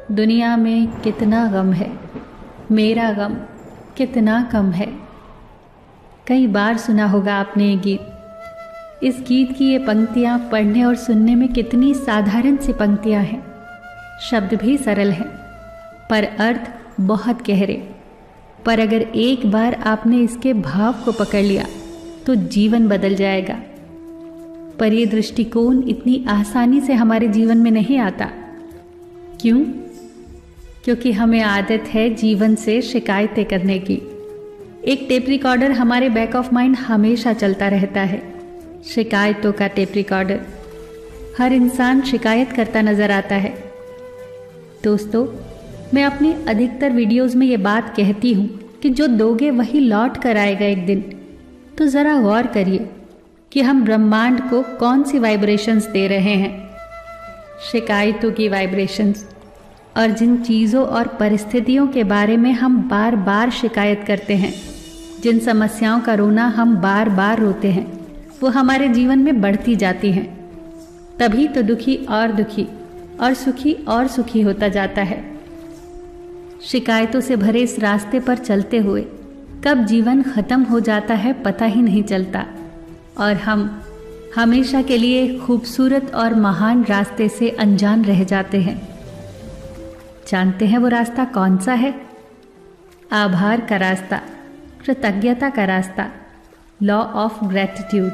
दुनिया में कितना गम है, मेरा गम कितना कम है। कई बार सुना होगा आपने ये गीत। इस गीत की ये पंक्तियाँ पढ़ने और सुनने में कितनी साधारण सी पंक्तियाँ हैं। शब्द भी सरल हैं, पर अर्थ बहुत गहरे। पर अगर एक बार आपने इसके भाव को पकड़ लिया तो जीवन बदल जाएगा। पर ये दृष्टिकोण इतनी आसानी से हमारे जीवन में नहीं आता। क्यों? क्योंकि हमें आदत है जीवन से शिकायतें करने की। एक टेप रिकॉर्डर हमारे बैक ऑफ माइंड हमेशा चलता रहता है, शिकायतों का टेप रिकॉर्डर। हर इंसान शिकायत करता नजर आता है। दोस्तों, मैं अपनी अधिकतर वीडियोस में ये बात कहती हूँ कि जो दोगे वही लौट कर आएगा एक दिन। तो ज़रा गौर करिए कि हम ब्रह्मांड को कौन सी वाइब्रेशंस दे रहे हैं। शिकायतों की वाइब्रेशंस। और जिन चीज़ों और परिस्थितियों के बारे में हम बार बार शिकायत करते हैं, जिन समस्याओं का रोना हम बार बार रोते हैं, वो हमारे जीवन में बढ़ती जाती हैं। तभी तो दुखी और सुखी होता जाता है। शिकायतों से भरे इस रास्ते पर चलते हुए कब जीवन खत्म हो जाता है पता ही नहीं चलता, और हम हमेशा के लिए खूबसूरत और महान रास्ते से अनजान रह जाते हैं। जानते हैं वो रास्ता कौन सा है? आभार का रास्ता, कृतज्ञता का रास्ता, law of gratitude.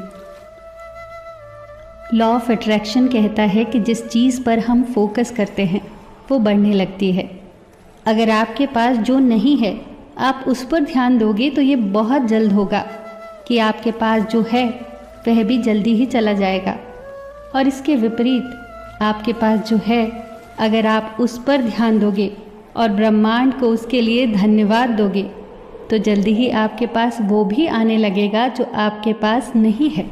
Law of attraction कहता है कि जिस चीज़ पर हम फोकस करते हैं वो बढ़ने लगती है। अगर आपके पास जो नहीं है आप उस पर ध्यान दोगे तो ये बहुत जल्द होगा कि आपके पास जो है वह भी जल्दी ही चला जाएगा। और इसके विपरीत, आपके पास जो है अगर आप उस पर ध्यान दोगे और ब्रह्मांड को उसके लिए धन्यवाद दोगे तो जल्दी ही आपके पास वो भी आने लगेगा जो आपके पास नहीं है।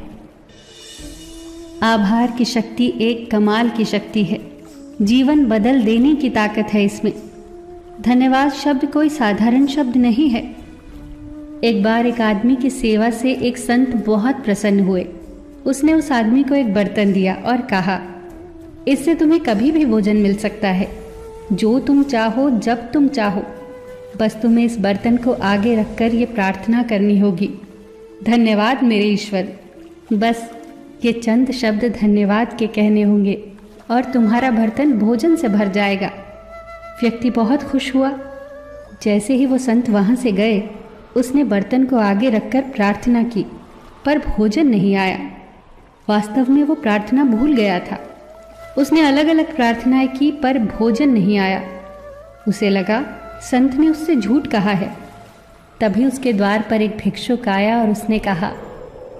आभार की शक्ति एक कमाल की शक्ति है। जीवन बदल देने की ताकत है इसमें। धन्यवाद शब्द कोई साधारण शब्द नहीं है। एक बार एक आदमी की सेवा से एक संत बहुत प्रसन्न हुए। उसने उस आदमी को एक बर्तन दिया और कहा, इससे तुम्हें कभी भी भोजन मिल सकता है, जो तुम चाहो जब तुम चाहो। बस तुम्हें इस बर्तन को आगे रखकर ये प्रार्थना करनी होगी, धन्यवाद मेरे ईश्वर। बस ये चंद शब्द धन्यवाद के कहने होंगे और तुम्हारा बर्तन भोजन से भर जाएगा। व्यक्ति बहुत खुश हुआ। जैसे ही वो संत वहाँ से गए, उसने बर्तन को आगे रखकर प्रार्थना की, पर भोजन नहीं आया। वास्तव में वो प्रार्थना भूल गया था। उसने अलग अलग प्रार्थनाएं की पर भोजन नहीं आया। उसे लगा संत ने उससे झूठ कहा है। तभी उसके द्वार पर एक भिक्षुक आया और उसने कहा,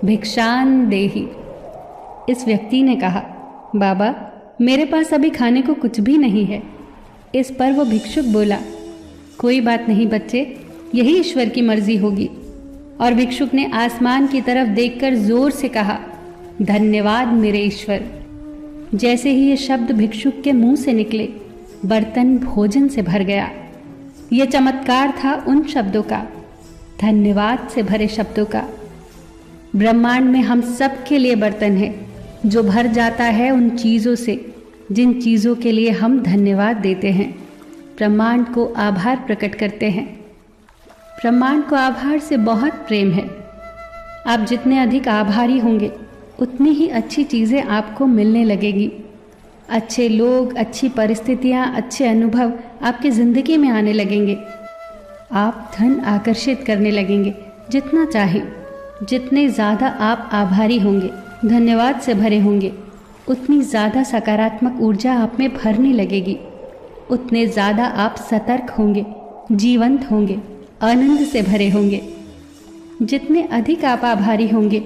भिक्षान देहि। इस व्यक्ति ने कहा, बाबा मेरे पास अभी खाने को कुछ भी नहीं है। इस पर वो भिक्षुक बोला, कोई बात नहीं बच्चे, यही ईश्वर की मर्जी होगी। और भिक्षुक ने आसमान की तरफ देखकर जोर से कहा, धन्यवाद मेरे ईश्वर। जैसे ही ये शब्द भिक्षुक के मुंह से निकले, बर्तन भोजन से भर गया। ये चमत्कार था उन शब्दों का, धन्यवाद से भरे शब्दों का। ब्रह्मांड में हम सब के लिए बर्तन है जो भर जाता है उन चीज़ों से जिन चीज़ों के लिए हम धन्यवाद देते हैं, ब्रह्मांड को आभार प्रकट करते हैं। ब्रह्मांड को आभार से बहुत प्रेम है। आप जितने अधिक आभारी होंगे उतनी ही अच्छी चीज़ें आपको मिलने लगेगी। अच्छे लोग, अच्छी परिस्थितियाँ, अच्छे अनुभव आपकी ज़िंदगी में आने लगेंगे। आप धन आकर्षित करने लगेंगे जितना चाहें। जितने ज़्यादा आप आभारी होंगे, धन्यवाद से भरे होंगे, उतनी ज़्यादा सकारात्मक ऊर्जा आप में भरने लगेगी। उतने ज़्यादा आप सतर्क होंगे, जीवंत होंगे, आनंद से भरे होंगे। जितने अधिक आप आभारी होंगे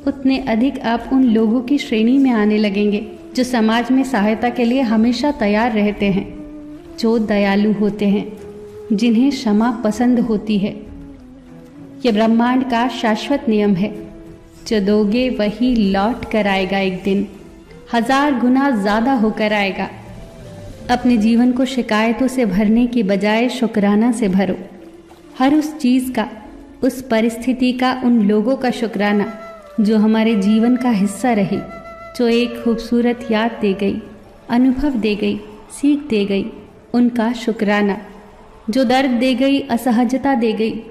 उतने अधिक आप उन लोगों की श्रेणी में आने लगेंगे जो समाज में सहायता के लिए हमेशा तैयार रहते हैं, जो दयालु होते हैं, जिन्हें क्षमा पसंद होती है। ये ब्रह्मांड का शाश्वत नियम है, जो दोगे वही लौट कर आएगा एक दिन, 1000 गुना ज़्यादा होकर आएगा। अपने जीवन को शिकायतों से भरने की बजाय शुक्राना से भरो। हर उस चीज़ का, उस परिस्थिति का, उन लोगों का शुक्राना जो हमारे जीवन का हिस्सा रही, जो एक खूबसूरत याद दे गई, अनुभव दे गई, सीख दे गई, उनका शुक्राना। जो दर्द दे गई, असहजता दे गई,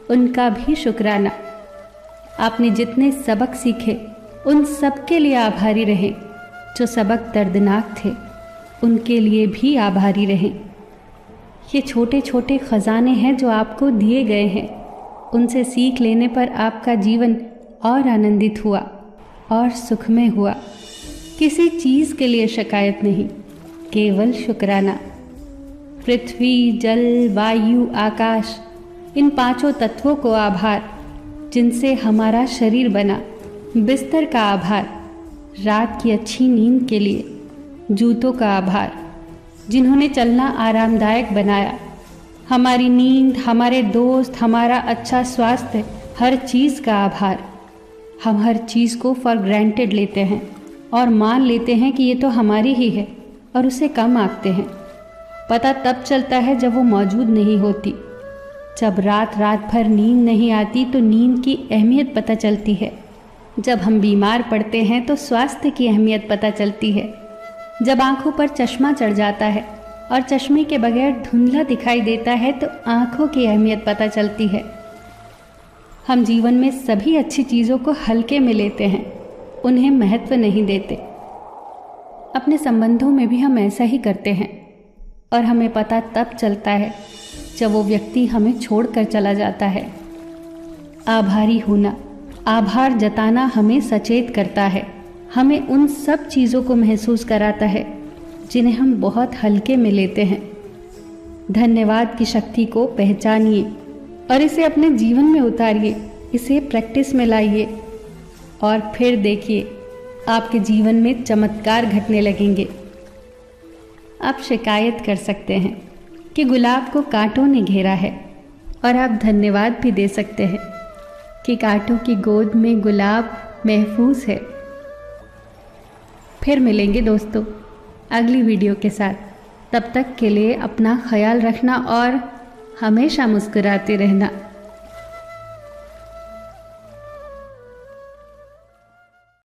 उनका भी शुक्राना। आपने जितने सबक सीखे उन सब के लिए आभारी रहें। जो सबक दर्दनाक थे उनके लिए भी आभारी रहें। ये छोटे छोटे खजाने हैं जो आपको दिए गए हैं। उनसे सीख लेने पर आपका जीवन और आनंदित हुआ और सुखमय हुआ। किसी चीज़ के लिए शिकायत नहीं, केवल शुक्राना। पृथ्वी, जल, वायु, आकाश, इन पांचों तत्वों को आभार, जिनसे हमारा शरीर बना। बिस्तर का आभार, रात की अच्छी नींद के लिए। जूतों का आभार, जिन्होंने चलना आरामदायक बनाया। हमारी नींद, हमारे दोस्त, हमारा अच्छा स्वास्थ्य, हर चीज़ का आभार। हम हर चीज़ को फॉर ग्रांटेड लेते हैं और मान लेते हैं कि ये तो हमारी ही है और उसे कम आंकते हैं। पता तब चलता है जब वो मौजूद नहीं होती। जब रात रात भर नींद नहीं आती तो नींद की अहमियत पता चलती है। जब हम बीमार पड़ते हैं तो स्वास्थ्य की अहमियत पता चलती है। जब आंखों पर चश्मा चढ़ जाता है और चश्मे के बगैर धुंधला दिखाई देता है तो आंखों की अहमियत पता चलती है। हम जीवन में सभी अच्छी चीज़ों को हल्के में लेते हैं, उन्हें महत्व नहीं देते। अपने संबंधों में भी हम ऐसा ही करते हैं और हमें पता तब चलता है जब वो व्यक्ति हमें छोड़कर चला जाता है। आभारी होना, आभार जताना हमें सचेत करता है, हमें उन सब चीज़ों को महसूस कराता है जिन्हें हम बहुत हल्के में लेते हैं। धन्यवाद की शक्ति को पहचानिए और इसे अपने जीवन में उतारिए, इसे प्रैक्टिस में लाइए और फिर देखिए आपके जीवन में चमत्कार घटने लगेंगे। आप शिकायत कर सकते हैं कि गुलाब को कांटों ने घेरा है और आप धन्यवाद भी दे सकते हैं कि कांटों की गोद में गुलाब महफूज है। फिर मिलेंगे दोस्तों अगली वीडियो के साथ। तब तक के लिए अपना ख्याल रखना और हमेशा मुस्कुराते रहना।